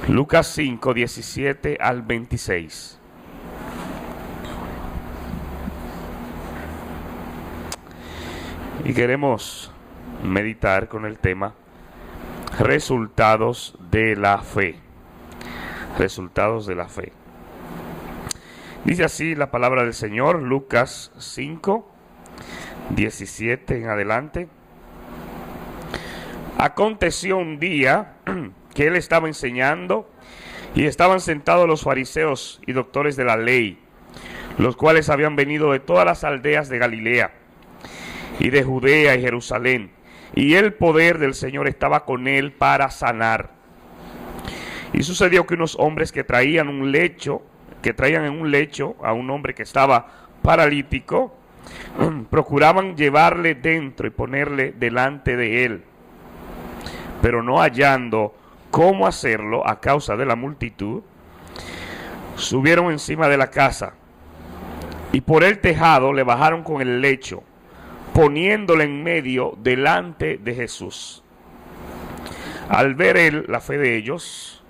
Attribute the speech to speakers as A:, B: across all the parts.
A: Lucas 5, 17 al 26. Y queremos meditar con el tema resultados de la fe. Resultados de la fe. Dice así la palabra del Señor, Lucas 5, 17 en adelante. Aconteció un día que él estaba enseñando y estaban sentados los fariseos y doctores de la ley, los cuales habían venido de todas las aldeas de Galilea y de Judea y Jerusalén, y el poder del Señor estaba con él para sanar. Y sucedió que unos hombres que traían en un lecho a un hombre que estaba paralítico, procuraban llevarle dentro y ponerle delante de él, pero no hallando cómo hacerlo a causa de la multitud, subieron encima de la casa y por el tejado le bajaron con el lecho, poniéndole en medio delante de Jesús. Al ver él la fe de ellos,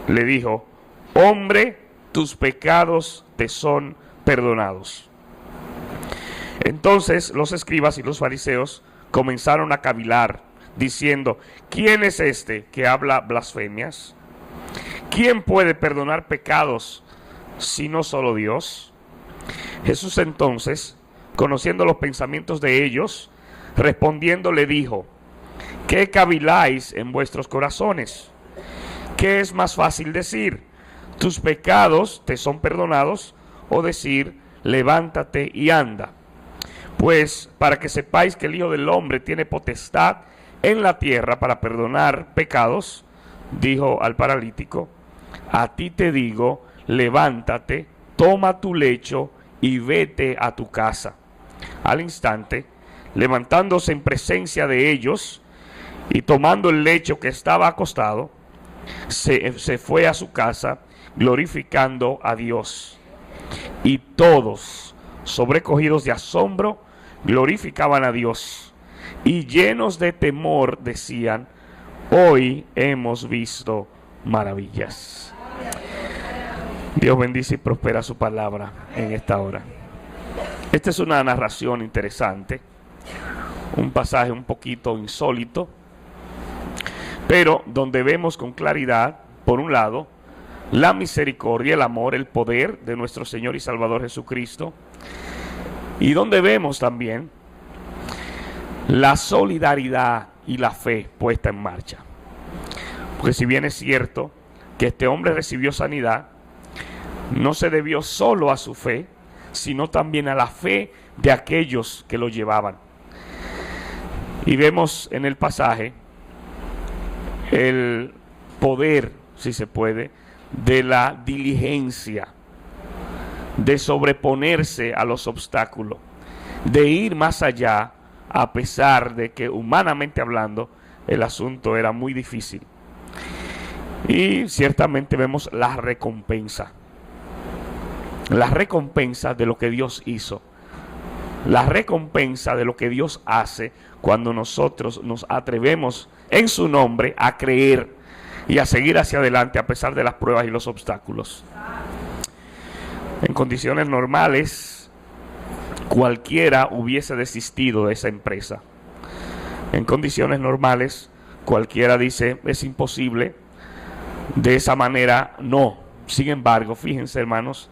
A: le dijo: hombre, tus pecados te son perdonados. Entonces los escribas y los fariseos comenzaron a cavilar, diciendo: ¿quién es este que habla blasfemias? ¿Quién puede perdonar pecados sino solo Dios? Jesús entonces, conociendo los pensamientos de ellos, respondiendo le dijo: ¿qué caviláis en vuestros corazones? ¿Qué es más fácil decir: tus pecados te son perdonados, o decir: levántate y anda? Pues para que sepáis que el Hijo del Hombre tiene potestad en la tierra para perdonar pecados, dijo al paralítico: a ti te digo, levántate, toma tu lecho y vete a tu casa. Al instante, levantándose en presencia de ellos y tomando el lecho que estaba acostado, se fue a su casa glorificando a Dios. Y todos, sobrecogidos de asombro, glorificaban a Dios, y llenos de temor decían: hoy hemos visto maravillas. Dios bendice y prospera su palabra en esta hora. Esta es una narración interesante, un pasaje un poquito insólito, pero donde vemos con claridad, por un lado, la misericordia, el amor, el poder de nuestro Señor y Salvador Jesucristo, y donde vemos también la solidaridad y la fe puesta en marcha. Porque si bien es cierto que este hombre recibió sanidad, no se debió solo a su fe, sino también a la fe de aquellos que lo llevaban. Y vemos en el pasaje el poder, si se puede, de la diligencia, de sobreponerse a los obstáculos, de ir más allá, a pesar de que humanamente hablando el asunto era muy difícil. Y ciertamente vemos la recompensa de lo que Dios hizo, la recompensa de lo que Dios hace cuando nosotros nos atrevemos en su nombre a creer y a seguir hacia adelante a pesar de las pruebas y los obstáculos. En condiciones normales, cualquiera hubiese desistido de esa empresa. En condiciones normales, cualquiera dice: es imposible, de esa manera no. Sin embargo, fíjense, hermanos,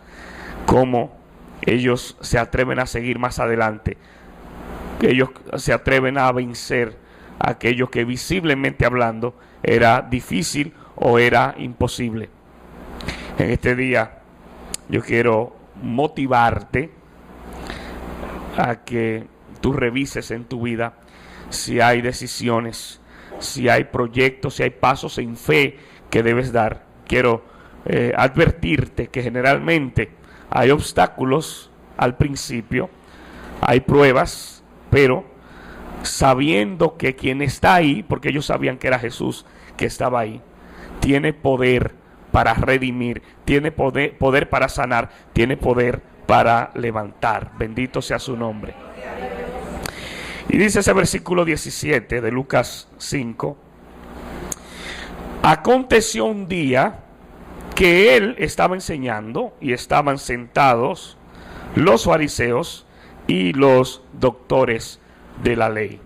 A: cómo ellos se atreven a seguir más adelante. Ellos se atreven a vencer a aquello que visiblemente hablando era difícil o era imposible. En este día yo quiero motivarte a que tú revises en tu vida si hay decisiones, si hay proyectos, si hay pasos en fe que debes dar. Quiero advertirte que generalmente hay obstáculos al principio, hay pruebas, pero sabiendo que quien está ahí, porque ellos sabían que era Jesús que estaba ahí, tiene poder para redimir, tiene poder para sanar, tiene poder para levantar. Bendito sea su nombre. Y dice ese versículo 17 de Lucas 5: Aconteció un día que él estaba enseñando y estaban sentados los fariseos y los doctores de la ley.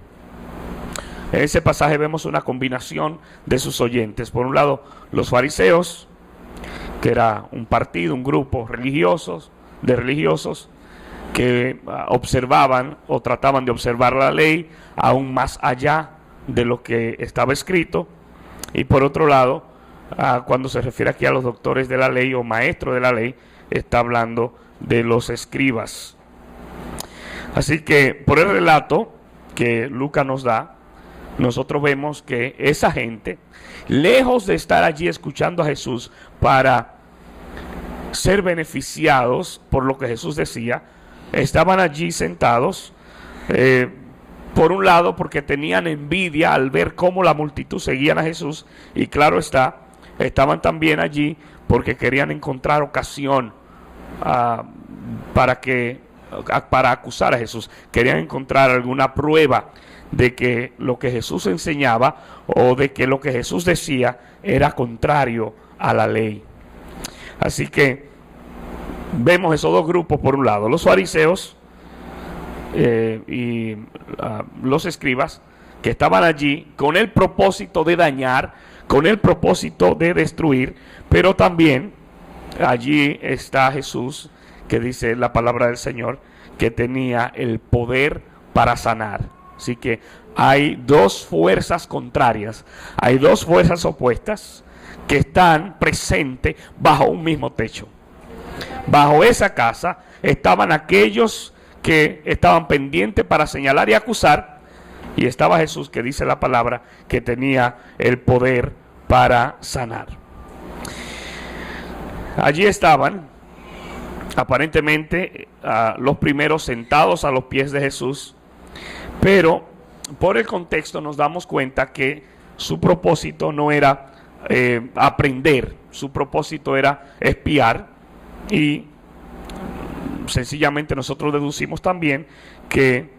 A: En ese pasaje vemos una combinación de sus oyentes. Por un lado, los fariseos, que era un partido, un grupo religiosos que observaban o trataban de observar la ley aún más allá de lo que estaba escrito. Y por otro lado, cuando se refiere aquí a los doctores de la ley o maestros de la ley, está hablando de los escribas. Así que por el relato que Lucas nos da, nosotros vemos que esa gente, lejos de estar allí escuchando a Jesús para ser beneficiados por lo que Jesús decía, estaban allí sentados, por un lado porque tenían envidia al ver cómo la multitud seguían a Jesús, y claro está, estaban también allí porque querían encontrar ocasión para acusar a Jesús. Querían encontrar alguna prueba de que lo que Jesús enseñaba o de que lo que Jesús decía era contrario a la ley. Así que vemos esos dos grupos. Por un lado, los fariseos y los escribas, que estaban allí con el propósito de dañar, con el propósito de destruir, pero también allí está Jesús, que dice la palabra del Señor, que tenía el poder para sanar. Así que hay dos fuerzas contrarias, hay dos fuerzas opuestas que están presentes bajo un mismo techo. Bajo esa casa estaban aquellos que estaban pendientes para señalar y acusar, y estaba Jesús, que dice la palabra que tenía el poder para sanar. Allí estaban aparentemente los primeros sentados a los pies de Jesús, pero por el contexto nos damos cuenta que su propósito no era aprender, su propósito era espiar, y sencillamente nosotros deducimos también que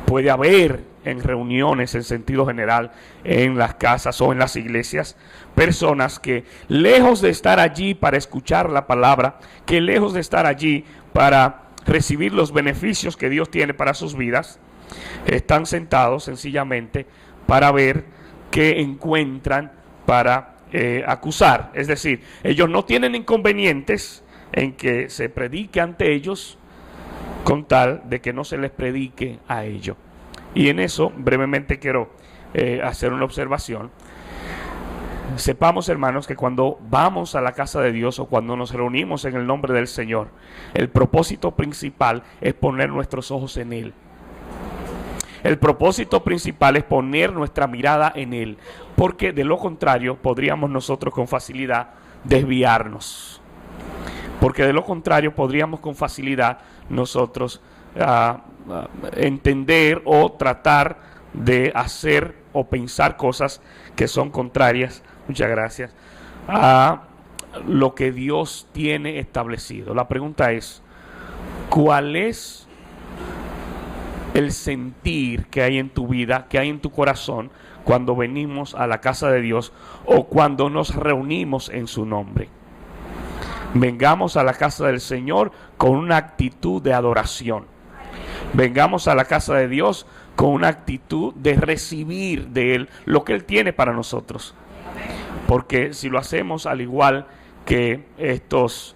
A: puede haber en reuniones en sentido general, en las casas o en las iglesias, personas que lejos de estar allí para escuchar la palabra, que lejos de estar allí para recibir los beneficios que Dios tiene para sus vidas, están sentados sencillamente para ver qué encuentran para acusar. Es decir, ellos no tienen inconvenientes en que se predique ante ellos, con tal de que no se les predique a ellos. Y en eso brevemente quiero hacer una observación. Sepamos, hermanos, que cuando vamos a la casa de Dios o cuando nos reunimos en el nombre del Señor, el propósito principal es poner nuestros ojos en Él. El propósito principal es poner nuestra mirada en Él, porque de lo contrario podríamos nosotros con facilidad desviarnos. Porque de lo contrario podríamos con facilidad nosotros entender o tratar de hacer o pensar cosas que son contrarias, muchas gracias, a lo que Dios tiene establecido. La pregunta es, ¿cuál es el sentir que hay en tu vida, que hay en tu corazón cuando venimos a la casa de Dios o cuando nos reunimos en su nombre? Vengamos a la casa del Señor con una actitud de adoración. Vengamos a la casa de Dios con una actitud de recibir de Él lo que Él tiene para nosotros. Porque si lo hacemos al igual que estos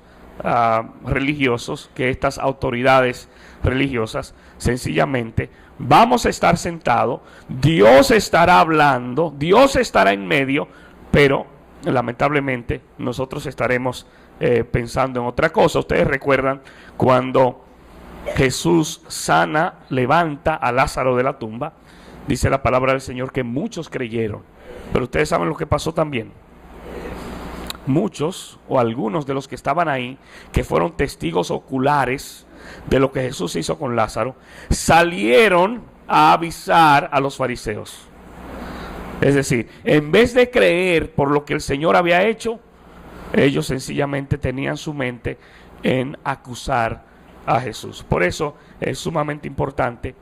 A: religiosos, que estas autoridades religiosas, sencillamente vamos a estar sentados, Dios estará hablando, Dios estará en medio, pero lamentablemente nosotros estaremos pensando en otra cosa. Ustedes recuerdan cuando Jesús sana, levanta a Lázaro de la tumba, dice la palabra del Señor que muchos creyeron, pero ustedes saben lo que pasó también. Muchos o algunos de los que estaban ahí, que fueron testigos oculares de lo que Jesús hizo con Lázaro, salieron a avisar a los fariseos. Es decir, en vez de creer por lo que el Señor había hecho, ellos sencillamente tenían su mente en acusar a Jesús. Por eso es sumamente importante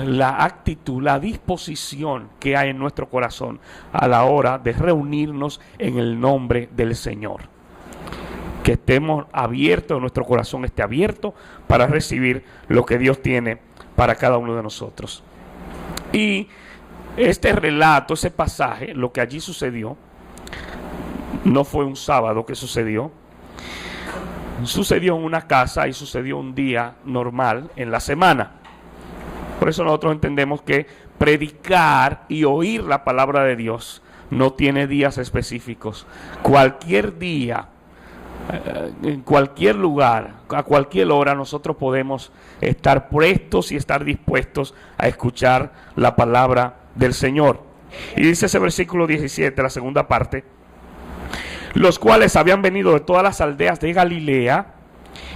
A: la actitud, la disposición que hay en nuestro corazón a la hora de reunirnos en el nombre del Señor. Que estemos abiertos, nuestro corazón esté abierto para recibir lo que Dios tiene para cada uno de nosotros. Y este relato, ese pasaje, lo que allí sucedió, no fue un sábado que sucedió en una casa y sucedió un día normal en la semana. Por eso nosotros entendemos que predicar y oír la palabra de Dios no tiene días específicos. Cualquier día, en cualquier lugar, a cualquier hora, nosotros podemos estar prestos y estar dispuestos a escuchar la palabra del Señor. Y dice ese versículo 17, la segunda parte: los cuales habían venido de todas las aldeas de Galilea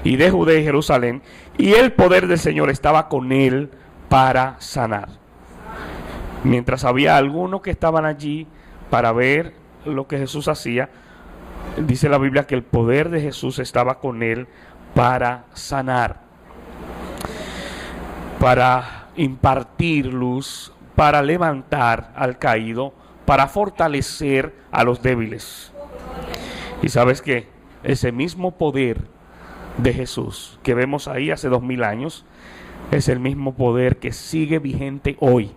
A: y de Judea y Jerusalén, y el poder del Señor estaba con él para sanar. Mientras había algunos que estaban allí para ver lo que Jesús hacía, dice la Biblia que el poder de Jesús estaba con él para sanar, para impartir luz, para levantar al caído, para fortalecer a los débiles. Y sabes que ese mismo poder de Jesús que vemos ahí hace 2000 años es el mismo poder que sigue vigente hoy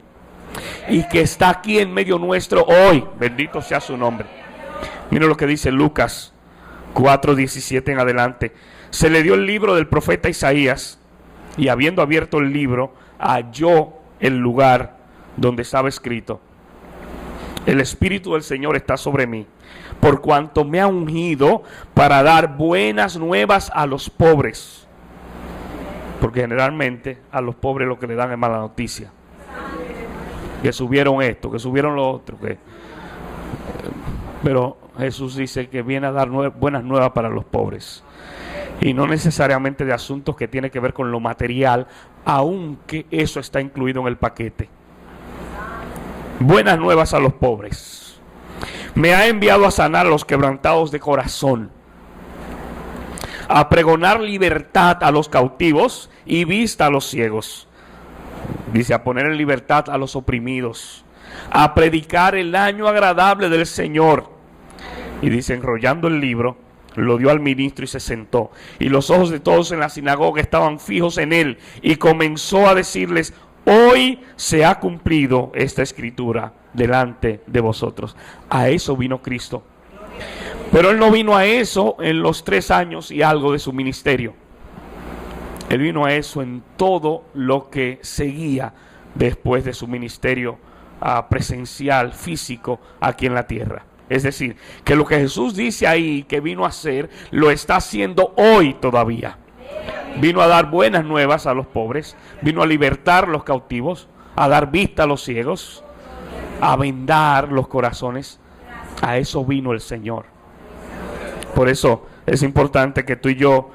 A: y que está aquí en medio nuestro hoy. Bendito sea su nombre. Mira lo que dice Lucas 4:17 en adelante. Se le dio el libro del profeta Isaías, y habiendo abierto el libro, halló el lugar donde estaba escrito: el Espíritu del Señor está sobre mí, por cuanto me ha ungido para dar buenas nuevas a los pobres. Porque generalmente a los pobres lo que le dan es mala noticia. Que subieron esto, que subieron lo otro. Pero Jesús dice que viene a dar buenas nuevas para los pobres. Y no necesariamente de asuntos que tienen que ver con lo material, aunque eso está incluido en el paquete. Buenas nuevas a los pobres. Me ha enviado a sanar a los quebrantados de corazón, a pregonar libertad a los cautivos y vista a los ciegos. Dice, a poner en libertad a los oprimidos, a predicar el año agradable del Señor. Y dice, enrollando el libro, lo dio al ministro y se sentó. Y los ojos de todos en la sinagoga estaban fijos en él. Y comenzó a decirles: hoy se ha cumplido esta escritura delante de vosotros. A eso vino Cristo. Pero él no vino a eso en los 3 años y algo de su ministerio. Él vino a eso en todo lo que seguía después de su ministerio presencial, físico, aquí en la tierra. Es decir, que lo que Jesús dice ahí que vino a hacer, lo está haciendo hoy todavía. Vino a dar buenas nuevas a los pobres, vino a libertar los cautivos, a dar vista a los ciegos, a vendar los corazones. A eso vino el Señor. Por eso es importante que tú y yo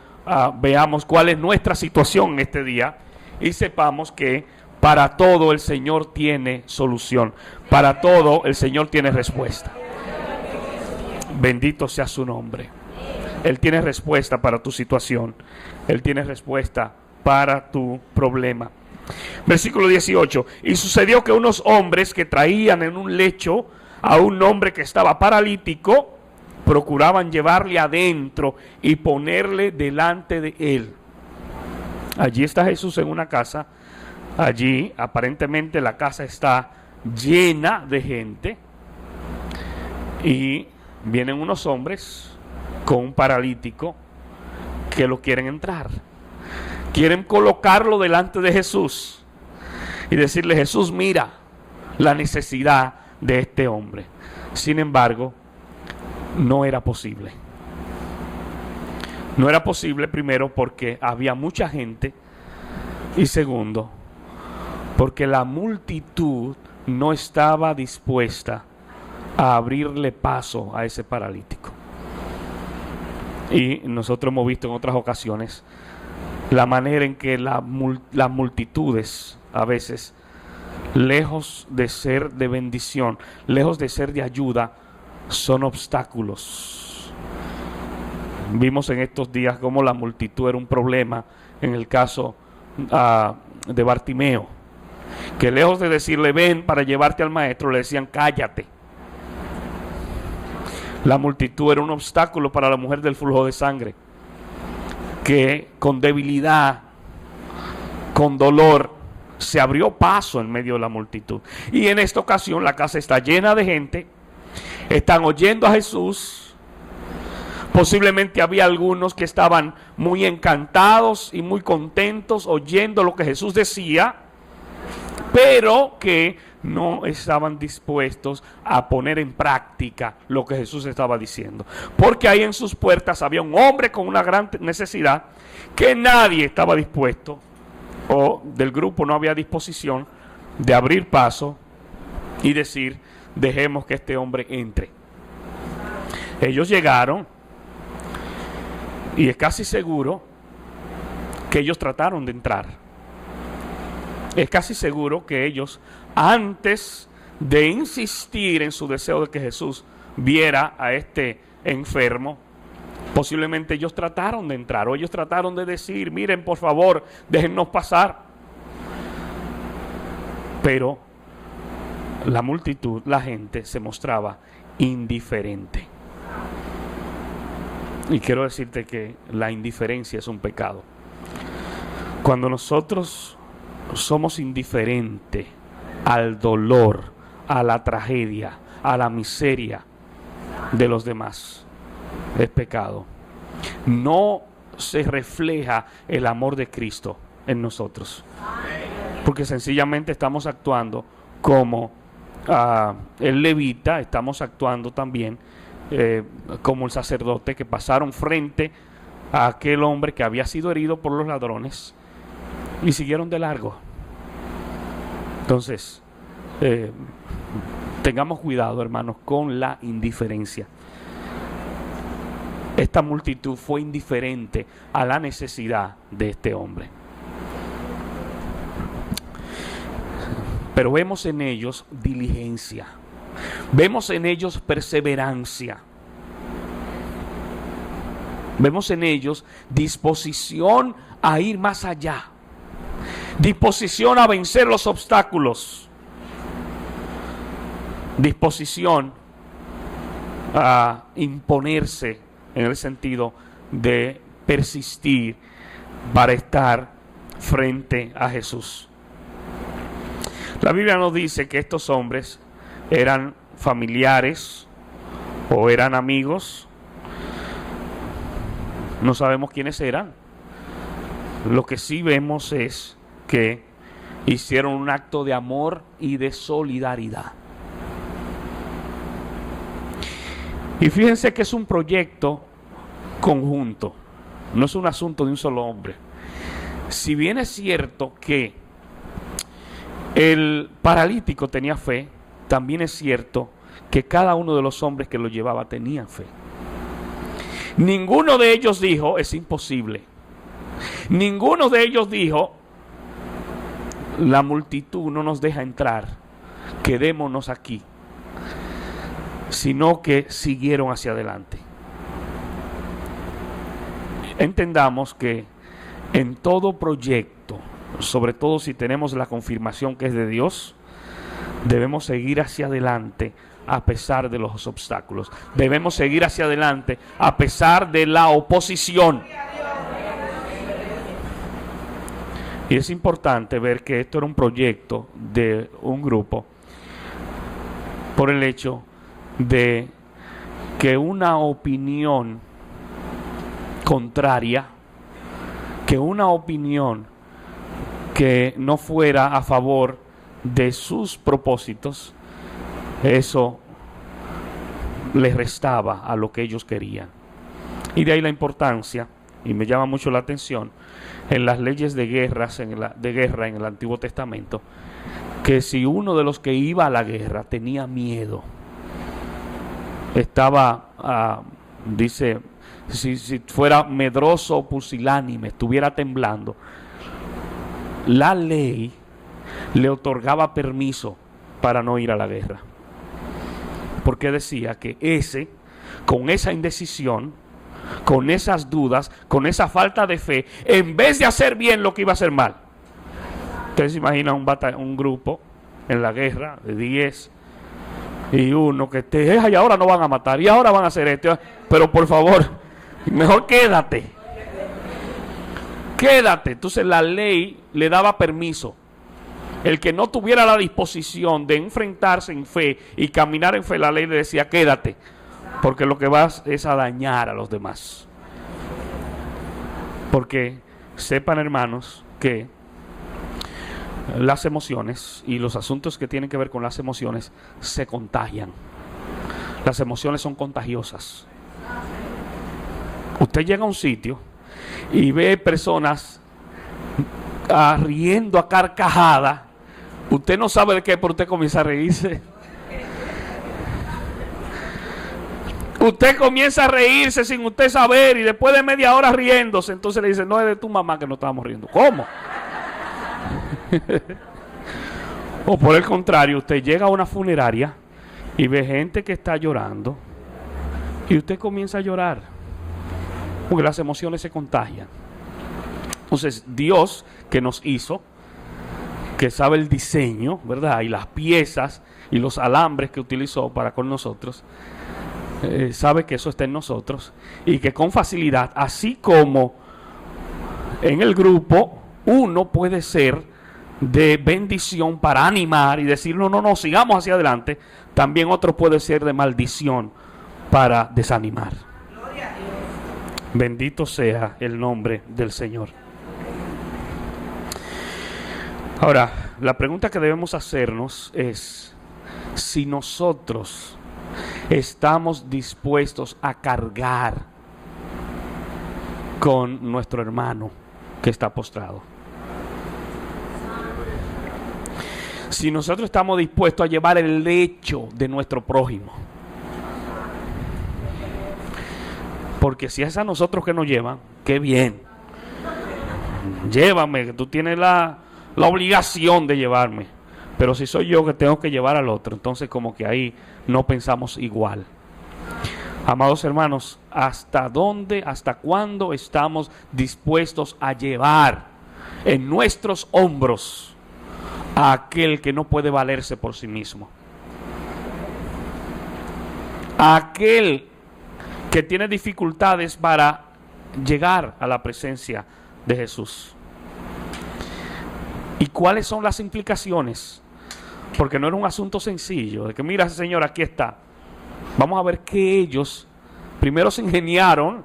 A: veamos cuál es nuestra situación en este día y sepamos que para todo el Señor tiene solución. Para todo el Señor tiene respuesta. Bendito sea su nombre. Él tiene respuesta para tu situación. Él tiene respuesta para tu problema. Versículo 18. Y sucedió que unos hombres que traían en un lecho a un hombre que estaba paralítico, procuraban llevarle adentro y ponerle delante de él. Allí está Jesús en una casa. Allí aparentemente la casa está llena de gente. Y vienen unos hombres con un paralítico que lo quieren entrar. Quieren colocarlo delante de Jesús y decirle: Jesús, mira la necesidad de este hombre. Sin embargo, no era posible. No era posible, primero, porque había mucha gente, y segundo, porque la multitud no estaba dispuesta a abrirle paso a ese paralítico. Y nosotros hemos visto en otras ocasiones la manera en que las multitudes a veces, lejos de ser de bendición, lejos de ser de ayuda, son obstáculos. Vimos en estos días cómo la multitud era un problema en el caso de Bartimeo. que lejos de decirle ven para llevarte al maestro, le decían cállate. La multitud era un obstáculo para la mujer del flujo de sangre, que con debilidad, con dolor, se abrió paso en medio de la multitud. Y en esta ocasión la casa está llena de gente, están oyendo a Jesús. Posiblemente había algunos que estaban muy encantados y muy contentos oyendo lo que Jesús decía, pero que no estaban dispuestos a poner en práctica lo que Jesús estaba diciendo. Porque ahí en sus puertas había un hombre con una gran necesidad que nadie estaba dispuesto, o del grupo no había disposición de abrir paso y decir, dejemos que este hombre entre. Ellos llegaron y es casi seguro que ellos trataron de entrar. Es casi seguro que ellos, antes de insistir en su deseo de que Jesús viera a este enfermo, posiblemente ellos trataron de entrar, o ellos trataron de decir, miren por favor, déjennos pasar. Pero la multitud, la gente se mostraba indiferente. Y quiero decirte que la indiferencia es un pecado. Cuando nosotros somos indiferentes al dolor, a la tragedia, a la miseria de los demás, es pecado. No se refleja el amor de Cristo en nosotros, porque sencillamente estamos actuando como el levita, estamos actuando también como el sacerdote, que pasaron frente a aquel hombre que había sido herido por los ladrones y siguieron de largo. Entonces, tengamos cuidado, hermanos, con la indiferencia. Esta multitud fue indiferente a la necesidad de este hombre. Pero vemos en ellos diligencia, vemos en ellos perseverancia, vemos en ellos disposición a ir más allá, disposición a vencer los obstáculos, disposición a imponerse en el sentido de persistir para estar frente a Jesús. La Biblia nos dice que estos hombres eran familiares o eran amigos. No sabemos quiénes eran. Lo que sí vemos es que hicieron un acto de amor y de solidaridad. Y fíjense que es un proyecto conjunto, no es un asunto de un solo hombre. Si bien es cierto que el paralítico tenía fe, también es cierto que cada uno de los hombres que lo llevaba tenía fe. Ninguno de ellos dijo, es imposible. Ninguno de ellos dijo, la multitud no nos deja entrar, quedémonos aquí. Sino que siguieron hacia adelante. Entendamos que en todo proyecto, sobre todo si tenemos la confirmación que es de Dios, debemos seguir hacia adelante a pesar de los obstáculos. Debemos seguir hacia adelante a pesar de la oposición. Y es importante ver que esto era un proyecto de un grupo por el hecho de que una opinión contraria, que una opinión que no fuera a favor de sus propósitos, eso les restaba a lo que ellos querían. Y de ahí la importancia, y me llama mucho la atención, en las leyes de guerra en el Antiguo Testamento, que si uno de los que iba a la guerra tenía miedo, estaba, dice, si fuera medroso o pusilánime, estuviera temblando, la ley le otorgaba permiso para no ir a la guerra. Porque decía que con esa indecisión, con esas dudas, con esa falta de fe, en vez de hacer bien lo que iba a hacer mal. Ustedes se imaginan un grupo en la guerra de 10 y uno que esté, y ahora no van a matar, y ahora van a hacer esto. Pero por favor, mejor quédate. Quédate. Entonces la ley le daba permiso. El que no tuviera la disposición de enfrentarse en fe y caminar en fe, la ley le decía, quédate. Porque lo que vas es a dañar a los demás. Porque sepan, hermanos, que las emociones y los asuntos que tienen que ver con las emociones se contagian. Las emociones son contagiosas. Usted llega a un sitio y ve personas riendo a carcajada. Usted no sabe de qué, pero usted comienza a reírse. Usted comienza a reírse sin usted saber y después de media hora riéndose, entonces le dice, no es de tu mamá que no estábamos riendo. ¿Cómo? O por el contrario, usted llega a una funeraria y ve gente que está llorando y usted comienza a llorar porque las emociones se contagian. Entonces Dios, que nos hizo, que sabe el diseño, ¿verdad? Y las piezas y los alambres que utilizó para con nosotros, sabe que eso está en nosotros y que con facilidad, así como en el grupo, uno puede ser de bendición para animar y decir, no, sigamos hacia adelante, también otro puede ser de maldición para desanimar. Bendito sea el nombre del Señor. Ahora, la pregunta que debemos hacernos es si nosotros estamos dispuestos a cargar con nuestro hermano que está postrado. Si nosotros estamos dispuestos a llevar el lecho de nuestro prójimo. Porque si es a nosotros que nos llevan, qué bien. Llévame, que tú tienes la obligación de llevarme. Pero si soy yo que tengo que llevar al otro, entonces como que ahí no pensamos igual. Amados hermanos, ¿hasta dónde, hasta cuándo estamos dispuestos a llevar en nuestros hombros a aquel que no puede valerse por sí mismo? A aquel que tiene dificultades para llegar a la presencia de Jesús. ¿Y cuáles son las implicaciones? Porque no era un asunto sencillo, de que mira, Señor, aquí está. Vamos a ver que ellos primero se ingeniaron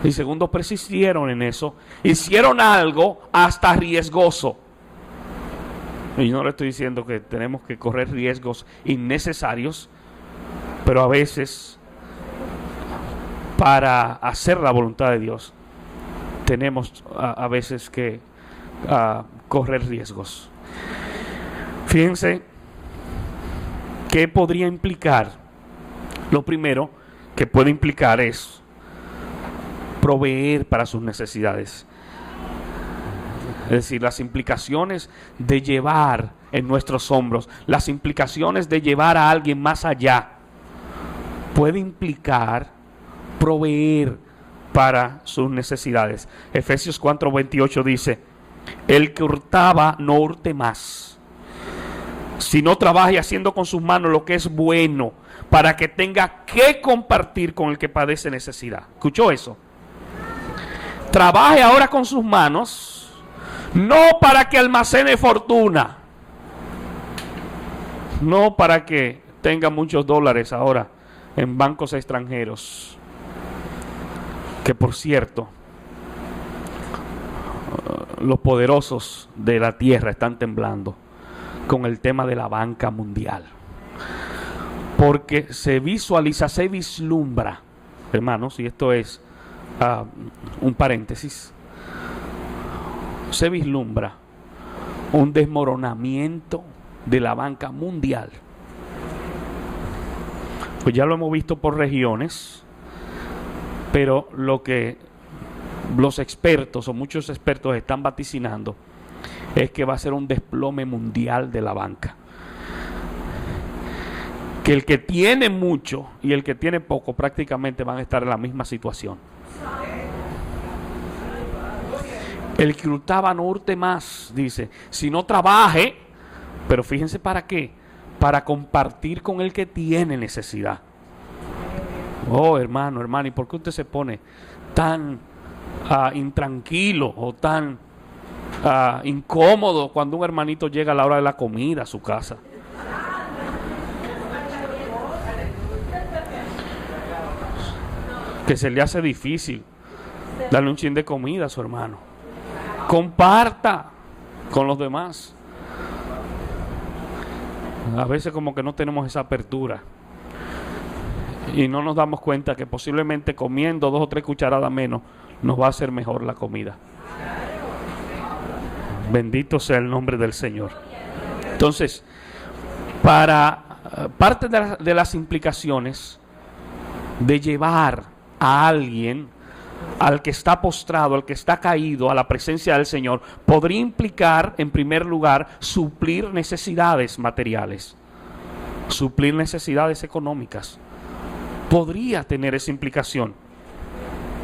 A: y segundo persistieron en eso. Hicieron algo hasta riesgoso. Y yo no le estoy diciendo que tenemos que correr riesgos innecesarios, pero a veces para hacer la voluntad de Dios tenemos a veces que correr riesgos. Fíjense qué podría implicar. Lo primero que puede implicar es proveer para sus necesidades. Es decir, las implicaciones de llevar en nuestros hombros, las implicaciones de llevar a alguien más allá, puede implicar proveer para sus necesidades. Efesios 4:28 dice, el que hurtaba no hurte más, sino trabaje haciendo con sus manos lo que es bueno, para que tenga que compartir con el que padece necesidad. ¿Escuchó eso? Trabaje ahora con sus manos, no para que almacene fortuna, no para que tenga muchos dólares ahora en bancos extranjeros, que por cierto, los poderosos de la tierra están temblando con el tema de la banca mundial, porque se visualiza, se vislumbra, hermanos, y esto es un paréntesis, se vislumbra un desmoronamiento de la banca mundial. Pues ya lo hemos visto por regiones, pero lo que los expertos o muchos expertos están vaticinando es que va a ser un desplome mundial de la banca. Que el que tiene mucho y el que tiene poco prácticamente van a estar en la misma situación. El que hurtaba no hurte más, dice, sino trabaje, pero fíjense para qué, para compartir con el que tiene necesidad. Oh, hermano, ¿y por qué usted se pone tan intranquilo o tan incómodo cuando un hermanito llega a la hora de la comida a su casa? Que se le hace difícil darle un chin de comida a su hermano. Comparta con los demás. A veces como que no tenemos esa apertura y no nos damos cuenta que posiblemente comiendo 2 o 3 cucharadas menos nos va a hacer mejor la comida. Bendito sea el nombre del Señor. Entonces, para parte de las implicaciones de llevar a alguien, al que está postrado, al que está caído, a la presencia del Señor, podría implicar, en primer lugar, suplir necesidades materiales, suplir necesidades económicas. Podría tener esa implicación.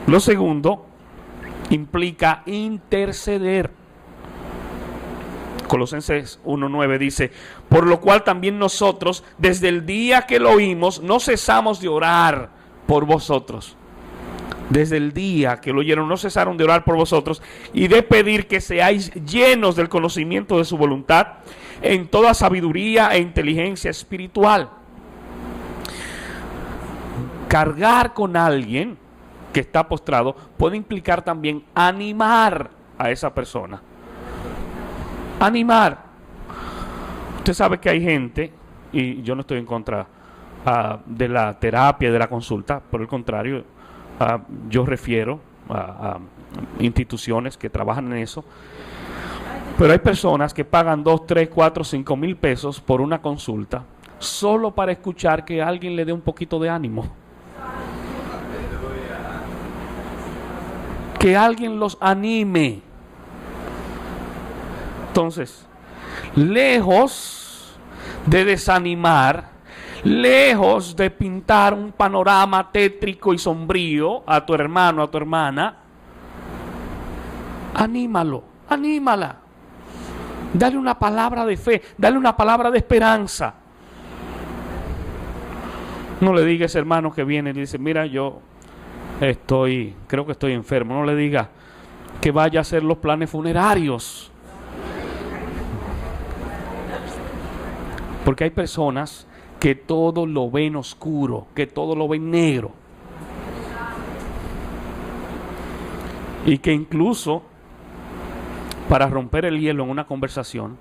A: Lo segundo, implica interceder. Colosenses 1:9 dice, por lo cual también nosotros, desde el día que lo oímos, no cesamos de orar por vosotros. Desde el día que lo oyeron, no cesaron de orar por vosotros y de pedir que seáis llenos del conocimiento de su voluntad en toda sabiduría e inteligencia espiritual. Cargar con alguien que está postrado puede implicar también animar a esa persona. Animar. Usted sabe que hay gente, y yo no estoy en contra de la terapia, de la consulta, por el contrario, yo refiero a instituciones que trabajan en eso, pero hay personas que pagan 2, 3, 4, 5 mil pesos por una consulta solo para escuchar que alguien le dé un poquito de ánimo, que alguien los anime. Entonces, lejos de desanimar, lejos de pintar un panorama tétrico y sombrío a tu hermano, a tu hermana, anímalo, anímala. Dale una palabra de fe, dale una palabra de esperanza. No le digas, hermano, que viene y dice, mira, yo creo que estoy enfermo. No le diga que vaya a hacer los planes funerarios. Porque hay personas que todo lo ven oscuro, que todo lo ven negro. Y que incluso para romper el hielo en una conversación,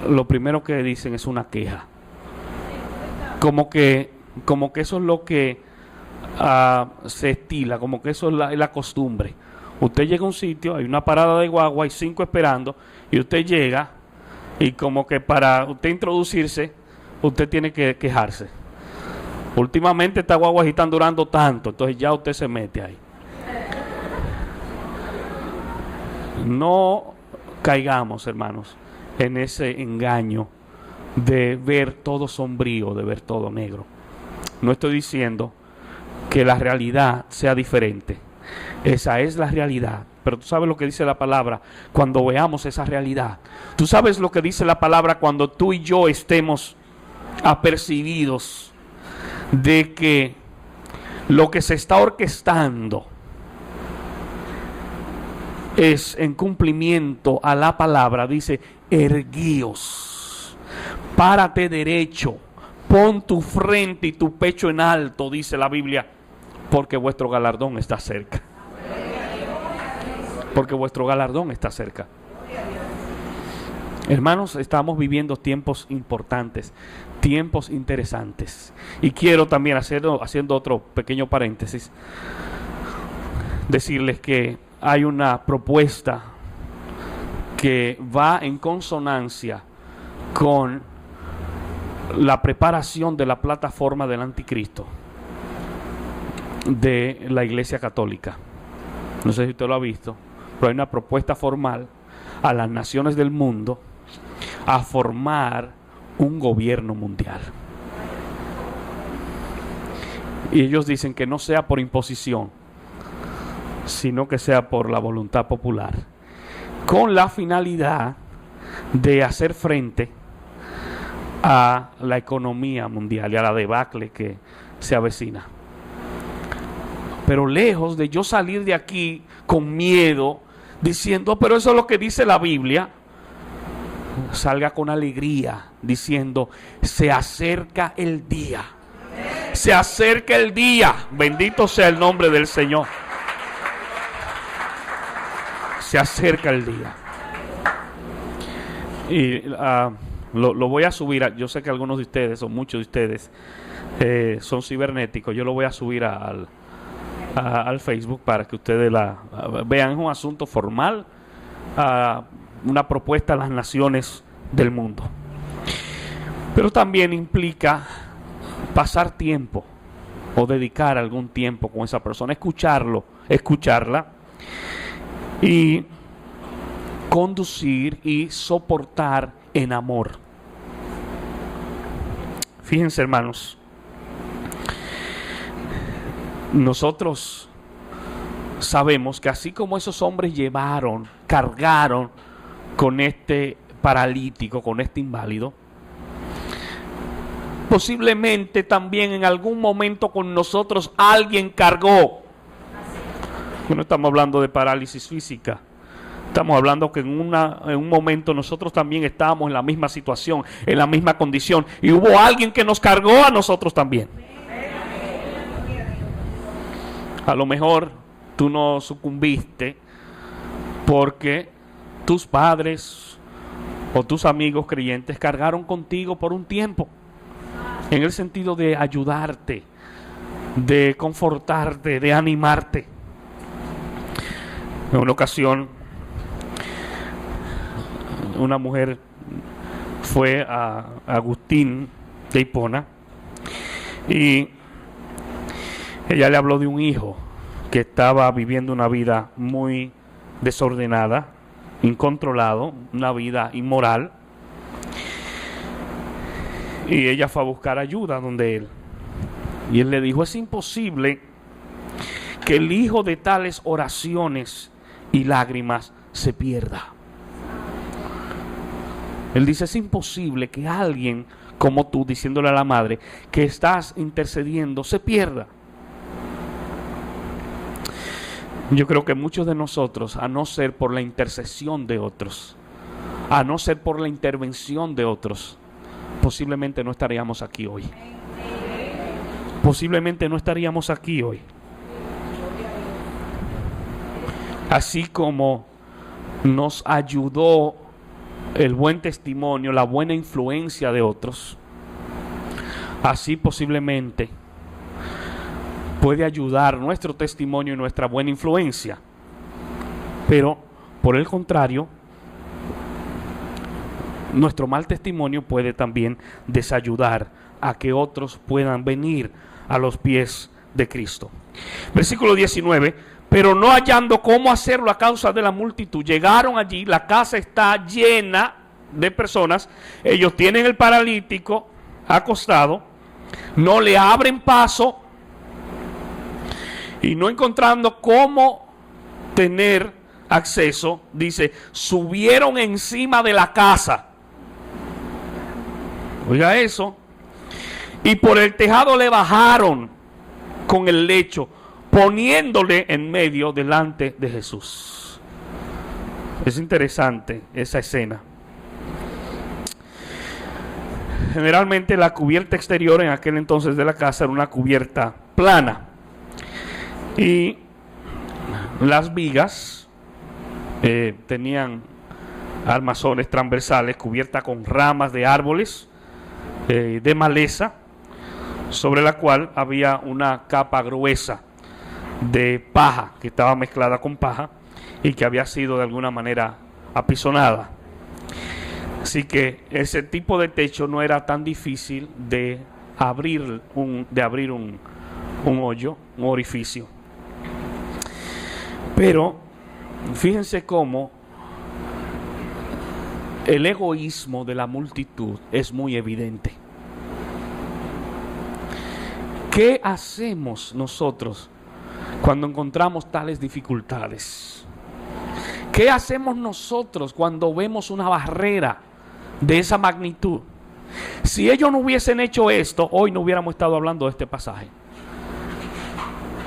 A: lo primero que dicen es una queja. Como que eso es lo que se estila, como que eso es la costumbre. Usted llega a un sitio, hay una parada de guagua, hay 5 esperando, y usted llega, y como que para usted introducirse, usted tiene que quejarse. Últimamente estas guaguas están durando tanto, entonces ya usted se mete ahí. No caigamos, hermanos, en ese engaño de ver todo sombrío, de ver todo negro. No estoy diciendo que la realidad sea diferente. Esa es la realidad. Pero tú sabes lo que dice la palabra cuando veamos esa realidad. Tú sabes lo que dice la palabra cuando tú y yo estemos apercibidos de que lo que se está orquestando es en cumplimiento a la palabra. Dice, erguíos, párate derecho, pon tu frente y tu pecho en alto, dice la Biblia, porque vuestro galardón está cerca. Porque vuestro galardón está cerca. Hermanos, estamos viviendo tiempos importantes, tiempos interesantes. Y quiero también, haciendo otro pequeño paréntesis, decirles que hay una propuesta que va en consonancia con la preparación de la plataforma del anticristo de la Iglesia Católica. No sé si usted lo ha visto, pero hay una propuesta formal a las naciones del mundo a formar un gobierno mundial. Y ellos dicen que no sea por imposición,
B: sino que sea por la voluntad popular, con la finalidad de hacer frente a la economía mundial y a la debacle que se avecina. Pero lejos de yo salir de aquí con miedo, diciendo, pero eso es lo que dice la Biblia, salga con alegría, diciendo, se acerca el día. Se acerca el día. Bendito sea el nombre del Señor. Se acerca el día. Y lo voy a subir. Yo sé que algunos de ustedes, o muchos de ustedes, son cibernéticos. Yo lo voy a subir al Facebook para que ustedes la vean. Es un asunto formal, una propuesta a las naciones del mundo. Pero también implica pasar tiempo o dedicar algún tiempo con esa persona, escucharla y conducir y soportar en amor. Fíjense, hermanos, nosotros sabemos que así como esos hombres cargaron con este paralítico, con este inválido, posiblemente también en algún momento con nosotros alguien cargó. No estamos hablando de parálisis física. Estamos hablando que en un momento nosotros también estábamos en la misma situación, en la misma condición. Y hubo alguien que nos cargó a nosotros también. A lo mejor tú no sucumbiste porque tus padres o tus amigos creyentes cargaron contigo por un tiempo. En el sentido de ayudarte, de confortarte, de animarte. En una ocasión, una mujer fue a Agustín de Hipona y ella le habló de un hijo que estaba viviendo una vida muy desordenada, incontrolado, una vida inmoral. Y ella fue a buscar ayuda donde él. Y él le dijo, es imposible que el hijo de tales oraciones y lágrimas se pierda. Él dice, es imposible que alguien como tú, diciéndole a la madre, que estás intercediendo, se pierda. Yo creo que muchos de nosotros, a no ser por la intercesión de otros, a no ser por la intervención de otros, posiblemente no estaríamos aquí hoy. Posiblemente no estaríamos aquí hoy. Así como nos ayudó el buen testimonio, la buena influencia de otros, así posiblemente puede ayudar nuestro testimonio y nuestra buena influencia. Pero, por el contrario, nuestro mal testimonio puede también desayudar a que otros puedan venir a los pies de Cristo. Versículo 19, pero no hallando cómo hacerlo a causa de la multitud, llegaron allí, la casa está llena de personas, ellos tienen el paralítico acostado, no le abren paso y no encontrando cómo tener acceso, dice, subieron encima de la casa. Oiga eso. Y por el tejado le bajaron con el lecho, poniéndole en medio delante de Jesús. Es interesante esa escena. Generalmente la cubierta exterior en aquel entonces de la casa era una cubierta plana. Y las vigas tenían armazones transversales cubiertas con ramas de árboles, de maleza, sobre la cual había una capa gruesa de paja que estaba mezclada con paja y que había sido de alguna manera apisonada. Así que ese tipo de techo no era tan difícil de abrir un hoyo, un orificio. Pero fíjense cómo el egoísmo de la multitud es muy evidente. ¿Qué hacemos nosotros cuando encontramos tales dificultades? ¿Qué hacemos nosotros cuando vemos una barrera de esa magnitud? Si ellos no hubiesen hecho esto, hoy no hubiéramos estado hablando de este pasaje.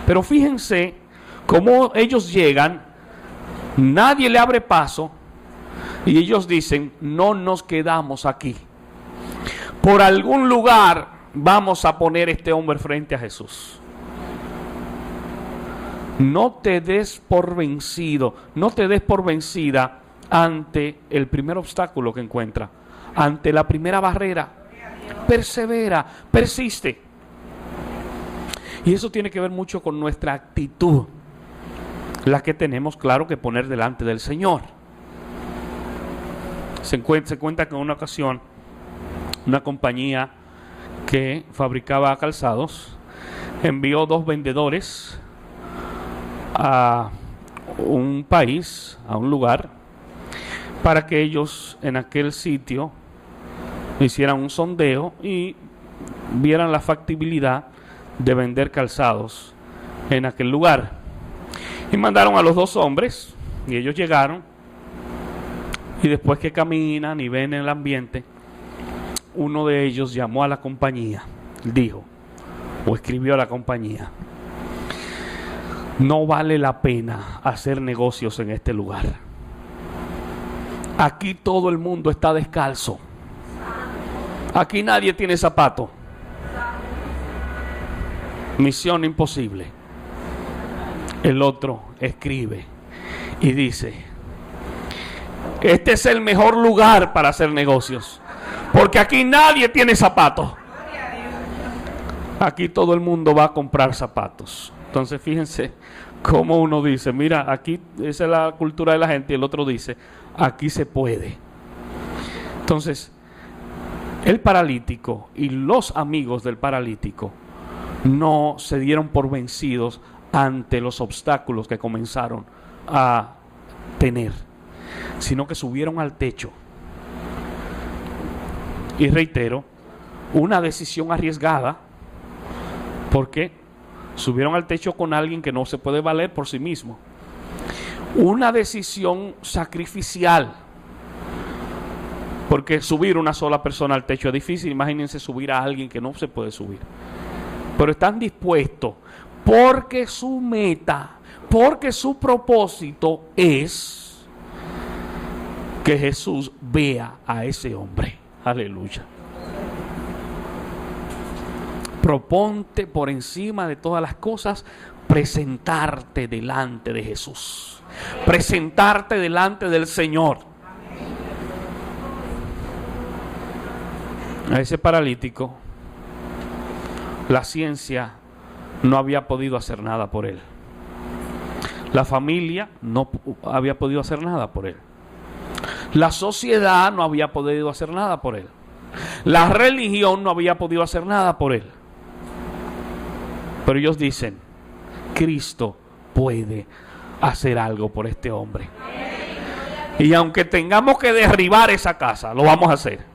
B: Pero fíjense cómo ellos llegan, nadie le abre paso y ellos dicen: no nos quedamos aquí. Por algún lugar vamos a poner este hombre frente a Jesús. No te des por vencido, no te des por vencida ante el primer obstáculo que encuentra, ante la primera barrera. Persevera, persiste. Y eso tiene que ver mucho con nuestra actitud, la que tenemos, claro, que poner delante del Señor. Se cuenta que en una ocasión una compañía que fabricaba calzados envió 2 vendedores a un país, a un lugar, para que ellos en aquel sitio hicieran un sondeo y vieran la factibilidad de vender calzados en aquel lugar. Y mandaron a los 2 hombres y ellos llegaron, y después que caminan y ven el ambiente, uno de ellos llamó a la compañía, dijo o escribió a la compañía: no vale la pena hacer negocios en este lugar. Aquí todo el mundo está descalzo. Aquí nadie tiene zapato. Misión imposible. El otro escribe y dice: este es el mejor lugar para hacer negocios, porque aquí nadie tiene zapatos. Aquí todo el mundo va a comprar zapatos. Entonces fíjense cómo uno dice: mira, aquí esa es la cultura de la gente, y el otro dice: aquí se puede. Entonces, el paralítico y los amigos del paralítico no se dieron por vencidos ante los obstáculos que comenzaron a tener, sino que subieron al techo. Y reitero, una decisión arriesgada, porque subieron al techo con alguien que no se puede valer por sí mismo. Una decisión sacrificial, porque subir una sola persona al techo es difícil. Imagínense subir a alguien que no se puede subir. Pero están dispuestos porque su meta, porque su propósito es que Jesús vea a ese hombre. Aleluya. Proponte por encima de todas las cosas presentarte delante de Jesús, presentarte delante del Señor. A ese paralítico, la ciencia no había podido hacer nada por él. La familia no había podido hacer nada por él. La sociedad no había podido hacer nada por él. La religión no había podido hacer nada por él. Pero ellos dicen: Cristo puede hacer algo por este hombre. Y aunque tengamos que derribar esa casa, lo vamos a hacer.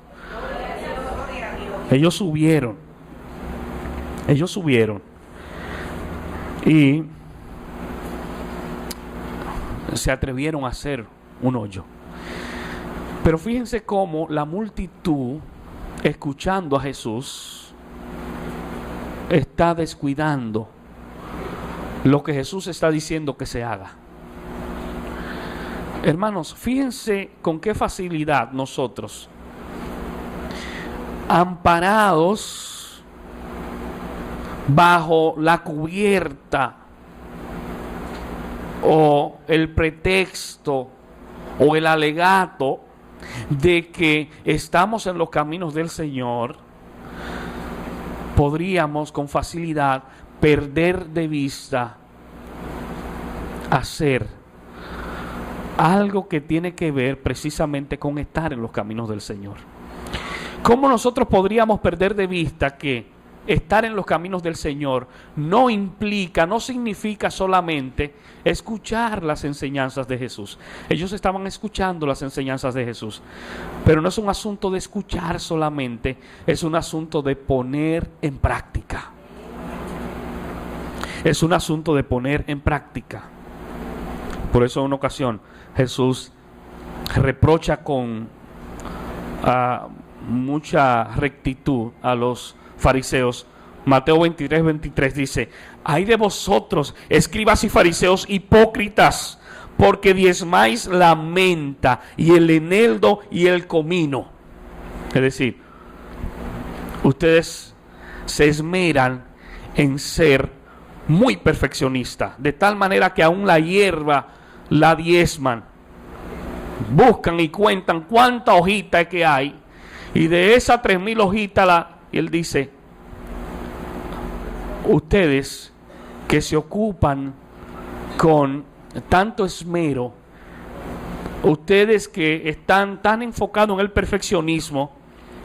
B: Ellos subieron y se atrevieron a hacer un hoyo. Pero fíjense cómo la multitud, escuchando a Jesús, está descuidando lo que Jesús está diciendo que se haga. Hermanos, fíjense con qué facilidad nosotros, amparados bajo la cubierta o el pretexto o el alegato de que estamos en los caminos del Señor, podríamos con facilidad perder de vista hacer algo que tiene que ver precisamente con estar en los caminos del Señor. ¿Cómo nosotros podríamos perder de vista que estar en los caminos del Señor no implica, no significa solamente escuchar las enseñanzas de Jesús? Ellos estaban escuchando las enseñanzas de Jesús, pero no es un asunto de escuchar solamente, es un asunto de poner en práctica. es un asunto de poner en práctica. Por eso en una ocasión Jesús reprocha con mucha rectitud a los fariseos. Mateo 23 dice: ay de vosotros, escribas y fariseos hipócritas, porque diezmáis la menta y el eneldo y el comino. Es decir, ustedes se esmeran en ser muy perfeccionistas, de tal manera que aún la hierba la diezman. Buscan y cuentan cuánta hojita es que hay, y de esas 3,000 hojitas, y él dice: ustedes que se ocupan con tanto esmero, ustedes que están tan enfocados en el perfeccionismo,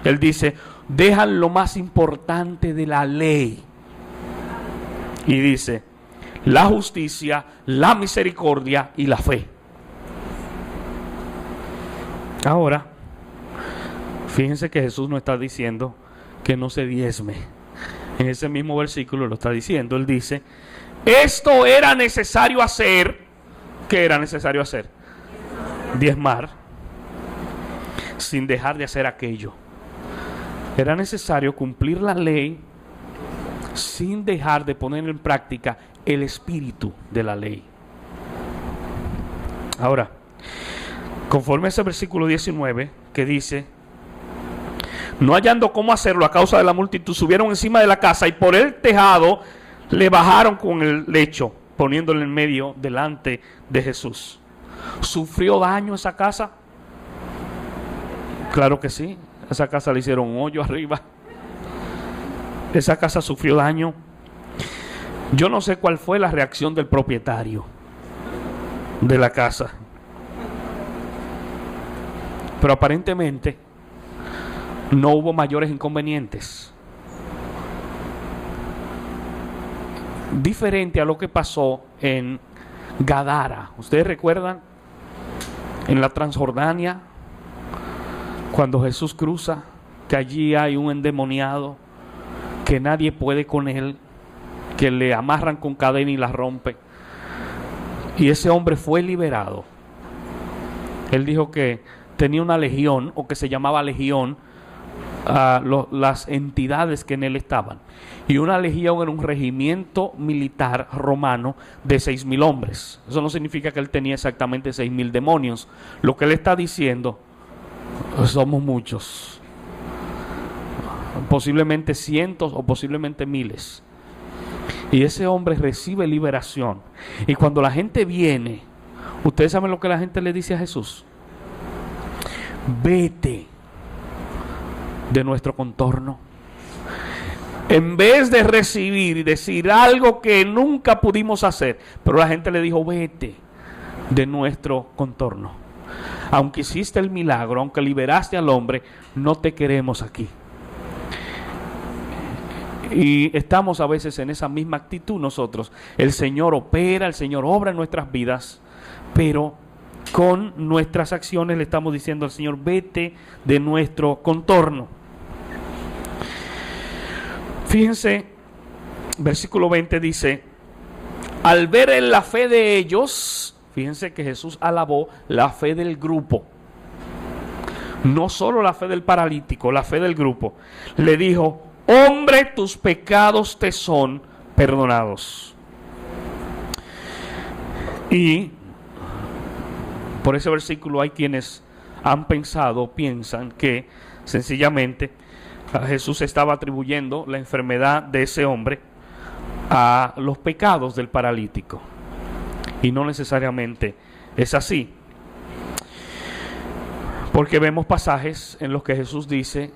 B: él dice, dejan lo más importante de la ley. Y dice, la justicia, la misericordia y la fe. Ahora, fíjense que Jesús no está diciendo que no se diezme. En ese mismo versículo lo está diciendo. Él dice, esto era necesario hacer. ¿Qué era necesario hacer? Diezmar, sin dejar de hacer aquello. Era necesario cumplir la ley sin dejar de poner en práctica el espíritu de la ley. Ahora, conforme a ese versículo 19 que dice, no hallando cómo hacerlo a causa de la multitud, subieron encima de la casa y por el tejado le bajaron con el lecho, poniéndole en medio delante de Jesús. ¿Sufrió daño esa casa? Claro que sí. Esa casa le hicieron un hoyo arriba. Esa casa sufrió daño. Yo no sé cuál fue la reacción del propietario de la casa, pero aparentemente no hubo mayores inconvenientes. Diferente a lo que pasó en Gadara. ¿Ustedes recuerdan? En la Transjordania, cuando Jesús cruza, que allí hay un endemoniado, que nadie puede con él, que le amarran con cadena y la rompe. Y ese hombre fue liberado. Él dijo que tenía una legión, o que se llamaba legión, las entidades que en él estaban. Y una legión era un regimiento militar romano de 6,000 hombres. Eso no significa que él tenía exactamente 6,000 demonios. Lo que él está diciendo, somos muchos. Posiblemente cientos o posiblemente miles. Y ese hombre recibe liberación. Y cuando la gente viene, ¿ustedes saben lo que la gente le dice a Jesús? Vete de nuestro contorno. En vez de recibir y decir algo que nunca pudimos hacer, pero la gente le dijo, vete de nuestro contorno. Aunque hiciste el milagro, aunque liberaste al hombre, no te queremos aquí. Y estamos a veces en esa misma actitud nosotros. El Señor opera, el Señor obra en nuestras vidas, pero con nuestras acciones le estamos diciendo al Señor, vete de nuestro contorno. Fíjense, versículo 20 dice, al ver en la fe de ellos, fíjense que Jesús alabó la fe del grupo. No solo la fe del paralítico, la fe del grupo. Le dijo, hombre, tus pecados te son perdonados. Y por ese versículo hay quienes piensan que sencillamente Jesús estaba atribuyendo la enfermedad de ese hombre a los pecados del paralítico. Y no necesariamente es así. Porque vemos pasajes en los que Jesús dice,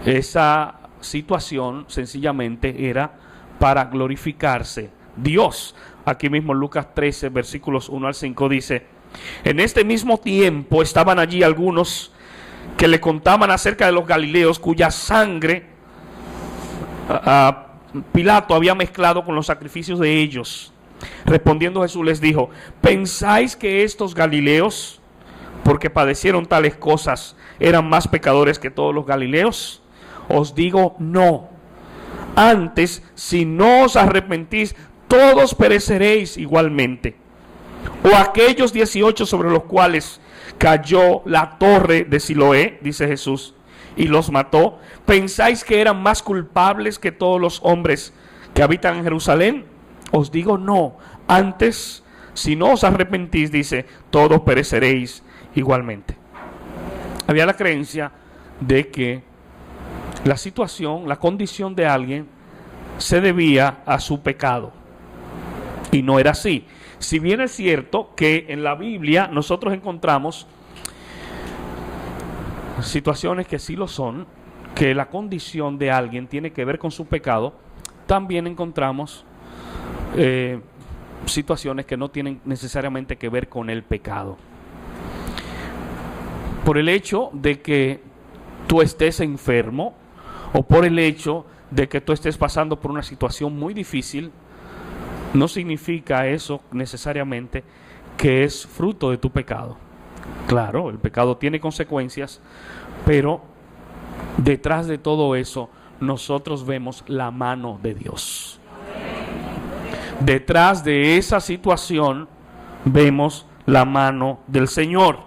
B: esa situación sencillamente era para glorificarse Dios. Aquí mismo en Lucas 13, versículos 1 al 5 dice, en este mismo tiempo estaban allí algunos que le contaban acerca de los galileos cuya sangre Pilato había mezclado con los sacrificios de ellos. Respondiendo Jesús les dijo, ¿pensáis que estos galileos, porque padecieron tales cosas, eran más pecadores que todos los galileos? Os digo no. Antes, si no os arrepentís, todos pereceréis igualmente. O aquellos 18 sobre los cuales cayó la torre de Siloé, dice Jesús, y los mató, ¿pensáis que eran más culpables que todos los hombres que habitan en Jerusalén? Os digo no, antes, si no os arrepentís, dice, todos pereceréis igualmente. Había la creencia de que la situación, la condición de alguien se debía a su pecado. Y no era así. Si bien es cierto que en la Biblia nosotros encontramos situaciones que sí lo son, que la condición de alguien tiene que ver con su pecado, también encontramos situaciones que no tienen necesariamente que ver con el pecado. Por el hecho de que tú estés enfermo o por el hecho de que tú estés pasando por una situación muy difícil, no significa eso necesariamente que es fruto de tu pecado. Claro, el pecado tiene consecuencias, pero detrás de todo eso nosotros vemos la mano de Dios. Detrás de esa situación vemos la mano del Señor.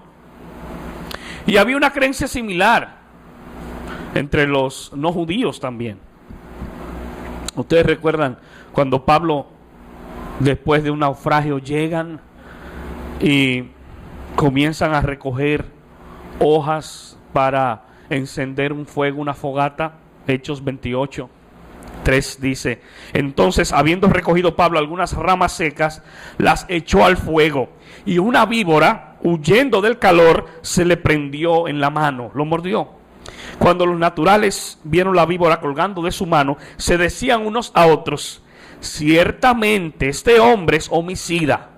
B: Y había una creencia similar entre los no judíos también. Ustedes recuerdan cuando Pablo, después de un naufragio, llegan y comienzan a recoger hojas para encender un fuego, una fogata. Hechos 28:3 dice: entonces, habiendo recogido Pablo algunas ramas secas, las echó al fuego, y una víbora, huyendo del calor, se le prendió en la mano, lo mordió. Cuando los naturales vieron la víbora colgando de su mano, se decían unos a otros: ciertamente este hombre es homicida,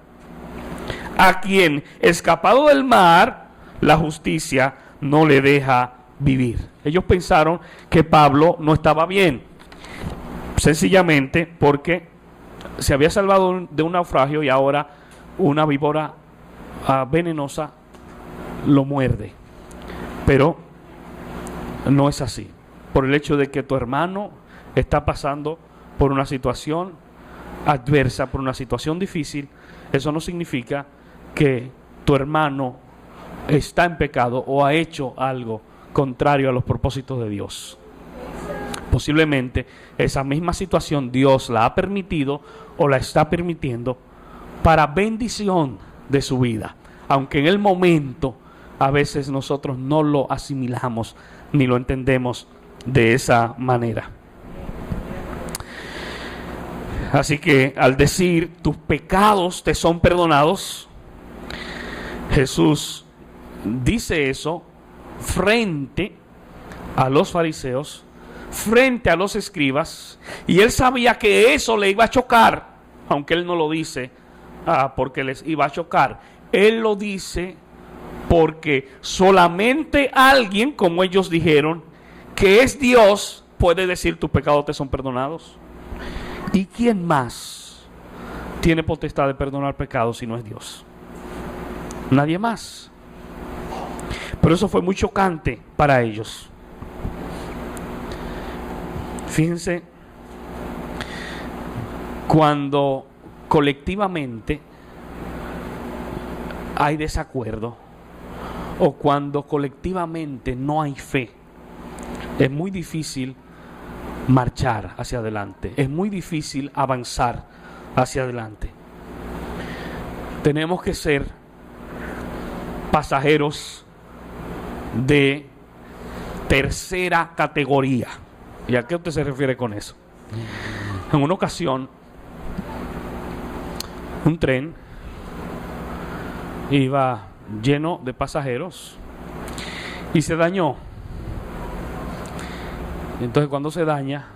B: a quien, escapado del mar, la justicia no le deja vivir. Ellos pensaron que Pablo no estaba bien, sencillamente porque se había salvado de un naufragio y ahora una víbora venenosa lo muerde. Pero no es así. Por el hecho de que tu hermano está pasando por una situación adversa, por una situación difícil, eso no significa que tu hermano está en pecado o ha hecho algo contrario a los propósitos de Dios. Posiblemente esa misma situación Dios la ha permitido o la está permitiendo para bendición de su vida, aunque en el momento a veces nosotros no lo asimilamos ni lo entendemos de esa manera. Así que al decir tus pecados te son perdonados, Jesús dice eso frente a los fariseos, frente a los escribas, y él sabía que eso le iba a chocar, aunque él no lo dice porque les iba a chocar. Él lo dice porque solamente alguien, como ellos dijeron, que es Dios, puede decir tus pecados te son perdonados. ¿Y quién más tiene potestad de perdonar pecados si no es Dios? Nadie más. Pero eso fue muy chocante para ellos. Fíjense, cuando colectivamente hay desacuerdo o cuando colectivamente no hay fe, es muy difícil marchar hacia adelante, es muy difícil avanzar hacia adelante. Tenemos que ser pasajeros de tercera categoría. ¿Y a qué usted se refiere con eso? En una ocasión, un tren iba lleno de pasajeros y se dañó. Entonces, cuando se daña,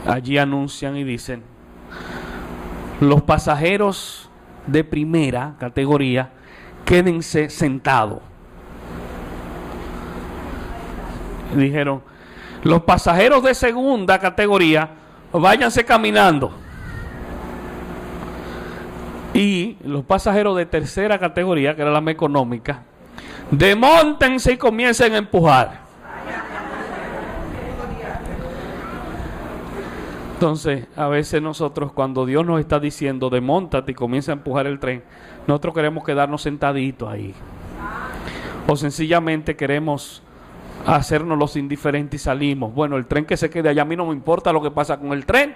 B: allí anuncian y dicen: los pasajeros de primera categoría, quédense sentados. Dijeron: los pasajeros de segunda categoría, váyanse caminando. Y los pasajeros de tercera categoría, que era la más económica, demóntense y comiencen a empujar. Entonces, a veces nosotros, cuando Dios nos está diciendo, desmóntate y comienza a empujar el tren, nosotros queremos quedarnos sentaditos ahí. O sencillamente queremos hacernos los indiferentes y salimos. Bueno, el tren que se quede allá, a mí no me importa lo que pasa con el tren.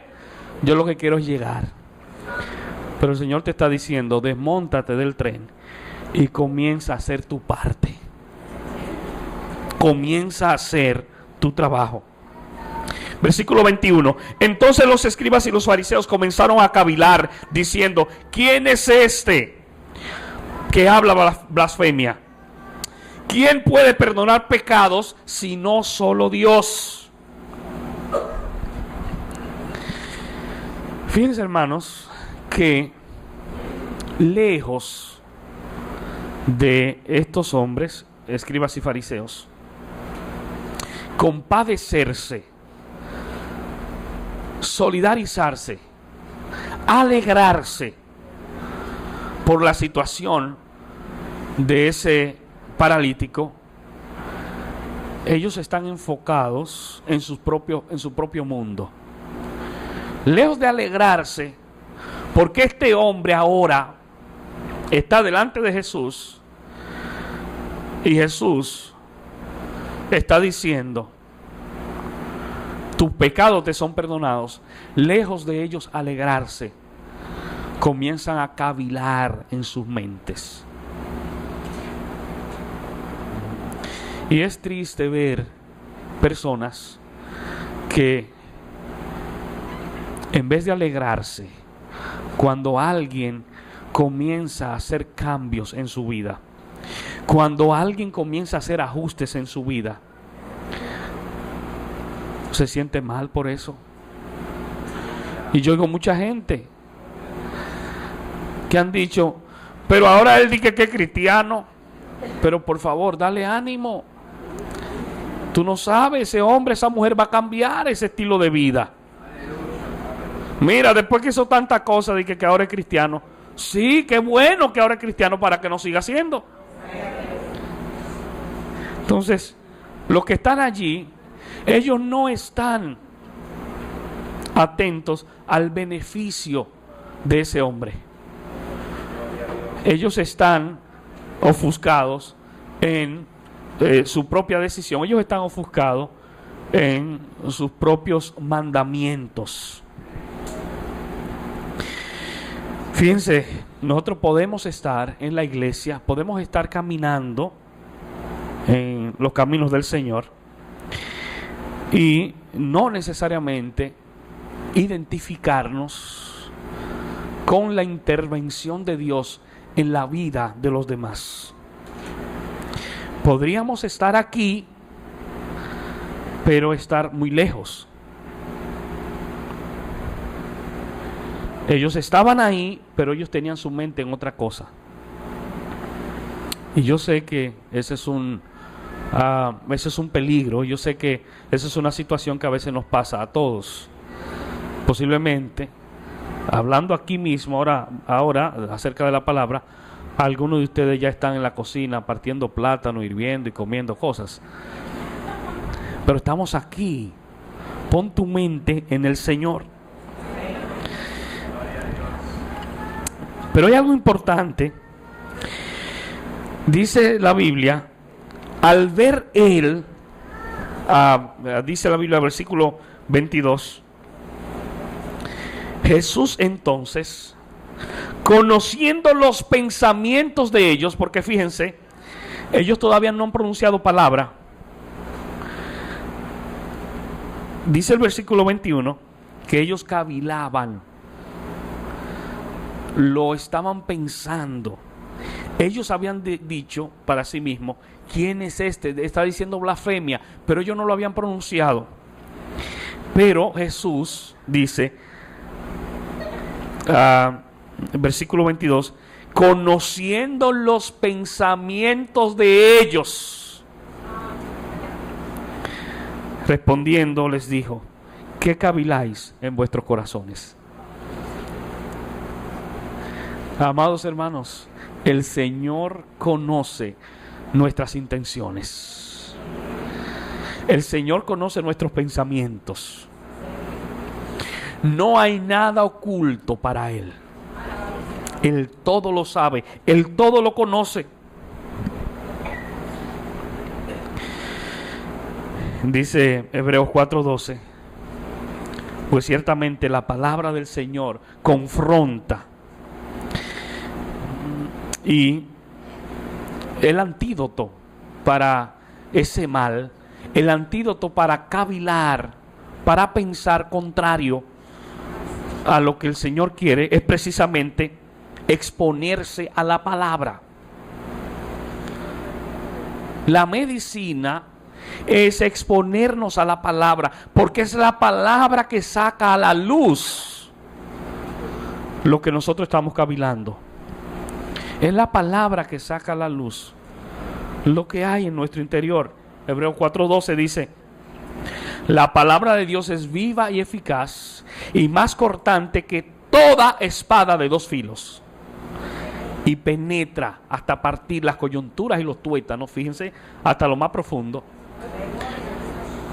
B: Yo lo que quiero es llegar. Pero el Señor te está diciendo, desmóntate del tren y comienza a hacer tu parte. Comienza a hacer tu trabajo. Versículo 21. Entonces los escribas y los fariseos comenzaron a cavilar, diciendo, ¿quién es este que habla blasfemia? ¿Quién puede perdonar pecados si no solo Dios? Fíjense, hermanos, que lejos de estos hombres, escribas y fariseos, compadecerse, solidarizarse, alegrarse por la situación de ese paralítico, ellos están enfocados en su propio mundo. Lejos de alegrarse porque este hombre ahora está delante de Jesús y Jesús está diciendo, tus pecados te son perdonados. Lejos de ellos alegrarse, comienzan a cavilar en sus mentes. Y es triste ver personas que en vez de alegrarse, cuando alguien comienza a hacer cambios en su vida, cuando alguien comienza a hacer ajustes en su vida, se siente mal por eso. Y yo oigo mucha gente que han dicho, pero ahora él dice que es cristiano. Pero por favor, dale ánimo. Tú no sabes, ese hombre, esa mujer va a cambiar ese estilo de vida. Mira, después que hizo tantas cosas, de que ahora es cristiano. Sí, qué bueno que ahora es cristiano para que no siga siendo. Entonces, los que están allí, ellos no están atentos al beneficio de ese hombre. Ellos están ofuscados en su propia decisión. Ellos están ofuscados en sus propios mandamientos. Fíjense, nosotros podemos estar en la iglesia, podemos estar caminando en los caminos del Señor y no necesariamente identificarnos con la intervención de Dios en la vida de los demás. Podríamos estar aquí, pero estar muy lejos. Ellos estaban ahí, pero ellos tenían su mente en otra cosa. Y yo sé que ese es un peligro. Yo sé que esa es una situación que a veces nos pasa a todos. Posiblemente, hablando aquí mismo, ahora acerca de la palabra, algunos de ustedes ya están en la cocina partiendo plátano, hirviendo y comiendo cosas. Pero estamos aquí. Pon tu mente en el Señor. Pero hay algo importante. Dice la Biblia, al ver él, dice la Biblia, versículo 22, Jesús entonces, conociendo los pensamientos de ellos, porque fíjense, ellos todavía no han pronunciado palabra. Dice el versículo 21 que ellos cavilaban, lo estaban pensando. Ellos habían dicho para sí mismos, ¿quién es este? Está diciendo blasfemia, pero ellos no lo habían pronunciado. Pero Jesús dice, versículo 22, conociendo los pensamientos de ellos, respondiendo les dijo, ¿qué caviláis en vuestros corazones? Amados hermanos, el Señor conoce nuestras intenciones. El Señor conoce nuestros pensamientos. No hay nada oculto para Él. Él todo lo sabe, Él todo lo conoce. Dice Hebreos 4:12, pues ciertamente la palabra del Señor confronta, y el antídoto para ese mal, el antídoto para cavilar, para pensar contrario a lo que el Señor quiere, es precisamente exponerse a la palabra. La medicina es exponernos a la palabra, porque es la palabra que saca a la luz lo que nosotros estamos cavilando. Es la palabra que saca a la luz lo que hay en nuestro interior. Hebreos 4:12 dice: la palabra de Dios es viva y eficaz y más cortante que toda espada de dos filos, y penetra hasta partir las coyunturas y los tuétanos, fíjense, hasta lo más profundo,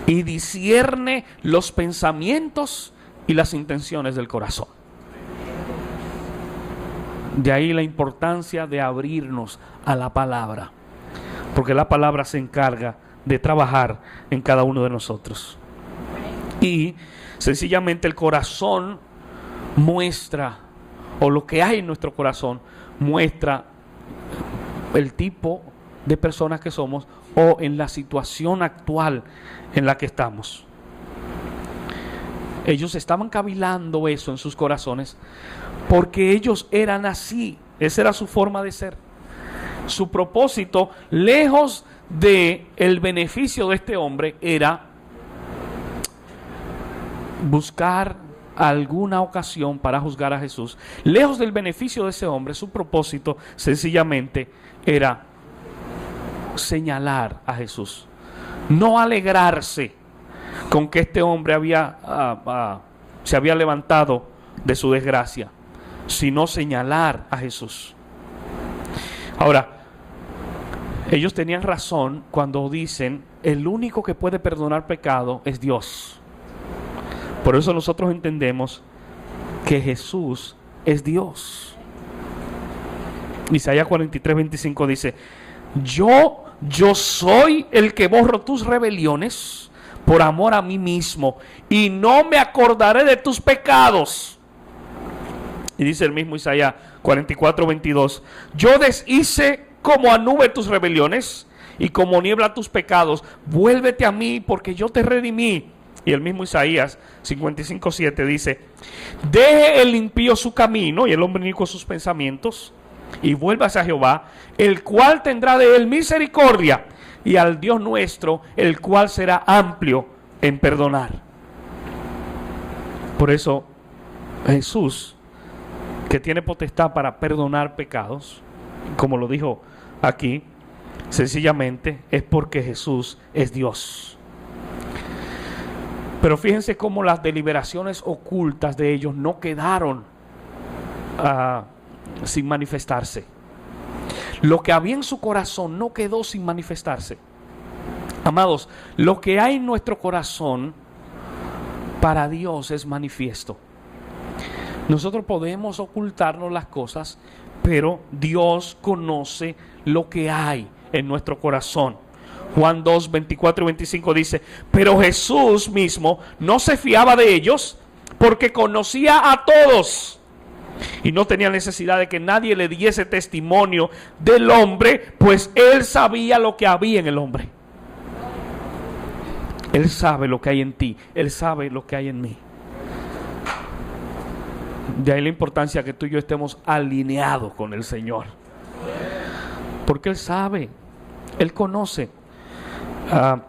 B: y discierne los pensamientos y las intenciones del corazón. De ahí la importancia de abrirnos a la palabra, porque la palabra se encarga de trabajar en cada uno de nosotros. Y sencillamente el corazón muestra, o lo que hay en nuestro corazón muestra el tipo de personas que somos, o en la situación actual en la que estamos. Ellos estaban cavilando eso en sus corazones porque ellos eran así. Esa era su forma de ser. Su propósito, lejos de el beneficio de este hombre, era buscar alguna ocasión para juzgar a Jesús. Lejos del beneficio de ese hombre, su propósito sencillamente era señalar a Jesús. No alegrarse con que este hombre se había levantado de su desgracia, sino señalar a Jesús. Ahora, ellos tenían razón cuando dicen: el único que puede perdonar pecado es Dios. Por eso nosotros entendemos que Jesús es Dios. Isaías 43:25 dice: yo soy el que borro tus rebeliones por amor a mí mismo, y no me acordaré de tus pecados. Y dice el mismo Isaías 44:22: yo deshice como a nube tus rebeliones y como niebla tus pecados. Vuélvete a mí, porque yo te redimí. Y el mismo Isaías 55:7 dice: deje el impío su camino y el hombre inicuo sus pensamientos, y vuélvase a Jehová, el cual tendrá de él misericordia, y al Dios nuestro, el cual será amplio en perdonar. Por eso Jesús, que tiene potestad para perdonar pecados, como lo dijo aquí, sencillamente es porque Jesús es Dios. Pero fíjense cómo las deliberaciones ocultas de ellos no quedaron sin manifestarse. Lo que había en su corazón no quedó sin manifestarse. Amados, lo que hay en nuestro corazón para Dios es manifiesto. Nosotros podemos ocultarnos las cosas, pero Dios conoce lo que hay en nuestro corazón. Juan 2, 24 y 25 dice: pero Jesús mismo no se fiaba de ellos, porque conocía a todos y no tenía necesidad de que nadie le diese testimonio del hombre, pues él sabía lo que había en el hombre. Él sabe lo que hay en ti, él sabe lo que hay en mí. De ahí la importancia que tú y yo estemos alineados con el Señor, porque él sabe, él conoce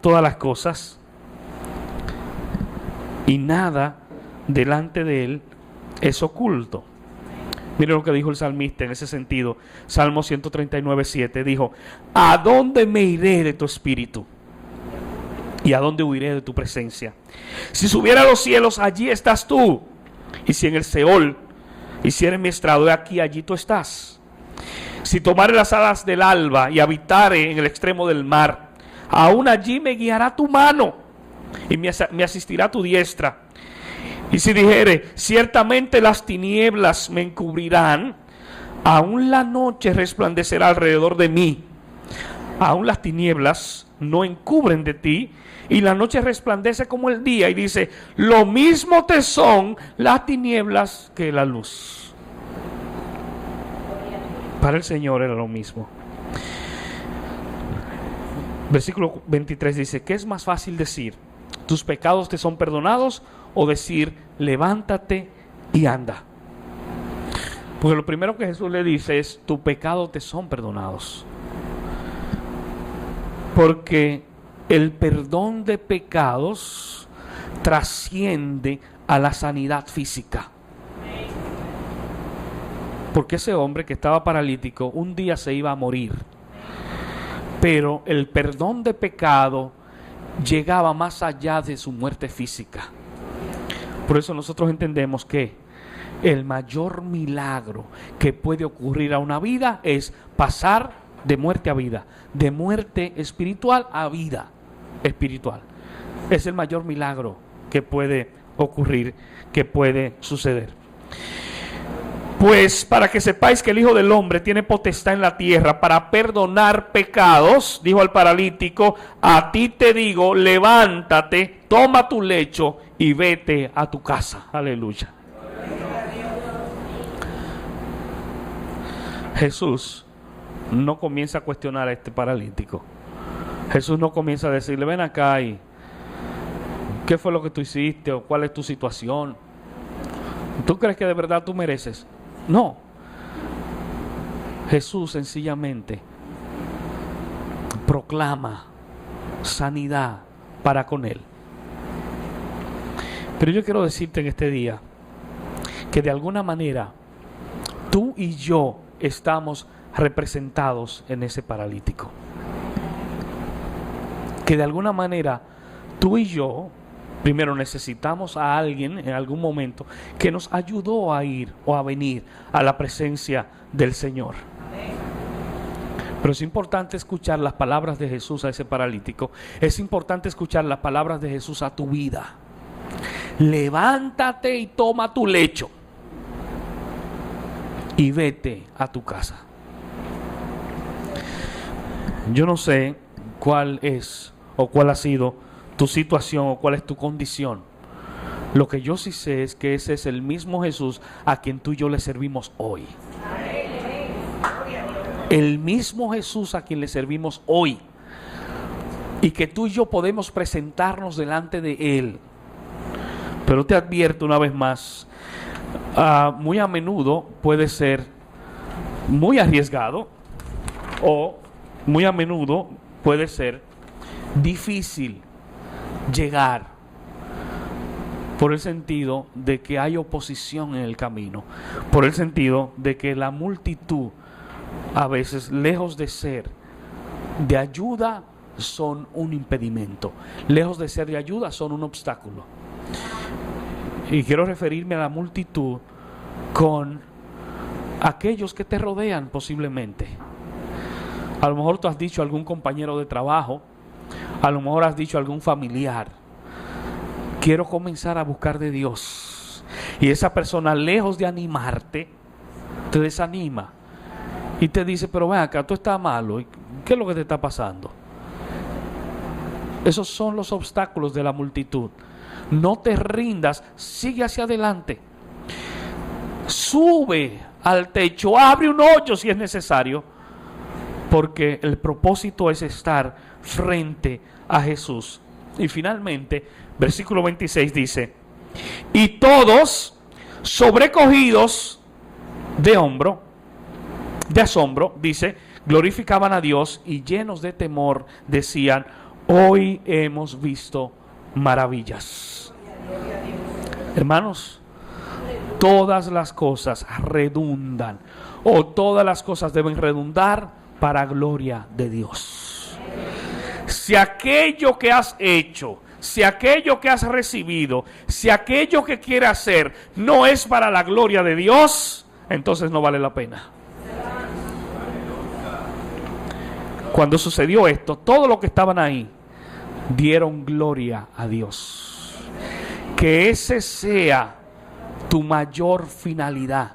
B: todas las cosas, y nada delante de él es oculto. Miren lo que dijo el salmista en ese sentido. Salmo 139:7 dijo: ¿a dónde me iré de tu espíritu? ¿Y a dónde huiré de tu presencia? Si subiera a los cielos, allí estás tú. Y si en el Seol hiciere mi estrado, he aquí, allí tú estás. Si tomare las alas del alba y habitare en el extremo del mar, aún allí me guiará tu mano y me asistirá tu diestra. Y si dijere, ciertamente las tinieblas me encubrirán, aún la noche resplandecerá alrededor de mí. Aún las tinieblas no encubren de ti, y la noche resplandece como el día. Y dice, lo mismo te son las tinieblas que la luz. Para el Señor era lo mismo. Versículo 23 dice, ¿qué es más fácil decir? ¿Tus pecados te son perdonados? O decir, levántate y anda. Porque lo primero que Jesús le dice es, tus pecados te son perdonados. Porque el perdón de pecados trasciende a la sanidad física. Porque ese hombre que estaba paralítico un día se iba a morir. Pero el perdón de pecado llegaba más allá de su muerte física. Por eso nosotros entendemos que el mayor milagro que puede ocurrir a una vida es pasar de muerte a vida, de muerte espiritual a vida espiritual. Es el mayor milagro que puede ocurrir, que puede suceder. Pues para que sepáis que el Hijo del Hombre tiene potestad en la tierra para perdonar pecados, dijo al paralítico, a ti te digo, levántate, toma tu lecho y vete a tu casa. Aleluya. Jesús no comienza a cuestionar a este paralítico. Jesús no comienza a decirle, ven acá y ¿qué fue lo que tú hiciste? ¿O cuál es tu situación? ¿Tú crees que de verdad tú mereces? No. Jesús sencillamente proclama sanidad para con él. Pero yo quiero decirte en este día que de alguna manera tú y yo estamos representados en ese paralítico. Que de alguna manera tú y yo primero necesitamos a alguien en algún momento que nos ayudó a ir o a venir a la presencia del Señor. Pero es importante escuchar las palabras de Jesús a ese paralítico. Es importante escuchar las palabras de Jesús a tu vida. Levántate y toma tu lecho y vete a tu casa. Yo no sé cuál es o cuál ha sido tu situación o cuál es tu condición. Lo que yo sí sé es que ese es el mismo Jesús a quien tú y yo le servimos hoy. El mismo Jesús a quien le servimos hoy. Y que tú y yo podemos presentarnos delante de Él. Pero te advierto una vez más, muy a menudo puede ser muy arriesgado o muy a menudo puede ser difícil llegar, por el sentido de que hay oposición en el camino, por el sentido de que la multitud a veces, lejos de ser de ayuda, son un impedimento, lejos de ser de ayuda, son un obstáculo. Y quiero referirme a la multitud con aquellos que te rodean posiblemente. A lo mejor tú has dicho a algún compañero de trabajo, a lo mejor has dicho a algún familiar, quiero comenzar a buscar de Dios. Y esa persona, lejos de animarte, te desanima y te dice, pero ven acá, tú estás malo, ¿qué es lo que te está pasando? Esos son los obstáculos de la multitud. No te rindas, sigue hacia adelante. Sube al techo, abre un hoyo si es necesario, porque el propósito es estar frente a Jesús. Y finalmente, versículo 26 dice, y todos sobrecogidos de asombro, dice, glorificaban a Dios y llenos de temor decían, hoy hemos visto maravillas. Hermanos, todas las cosas redundan, o todas las cosas deben redundar para gloria de Dios. Si aquello que has hecho, si aquello que has recibido, si aquello que quieres hacer no es para la gloria de Dios, entonces no vale la pena. Cuando sucedió esto, todos los que estaban ahí dieron gloria a Dios. Que ese sea tu mayor finalidad.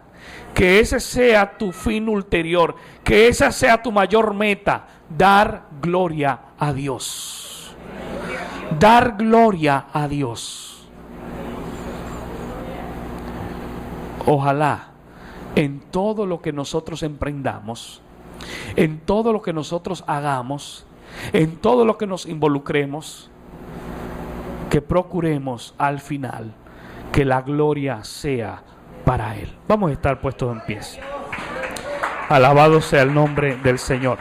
B: Que ese sea tu fin ulterior. Que esa sea tu mayor meta. Dar gloria a Dios. Dar gloria a Dios. Ojalá en todo lo que nosotros emprendamos, en todo lo que nosotros hagamos, en todo lo que nos involucremos, que procuremos al final que la gloria sea para Él. Vamos a estar puestos en pie. Alabado sea el nombre del Señor.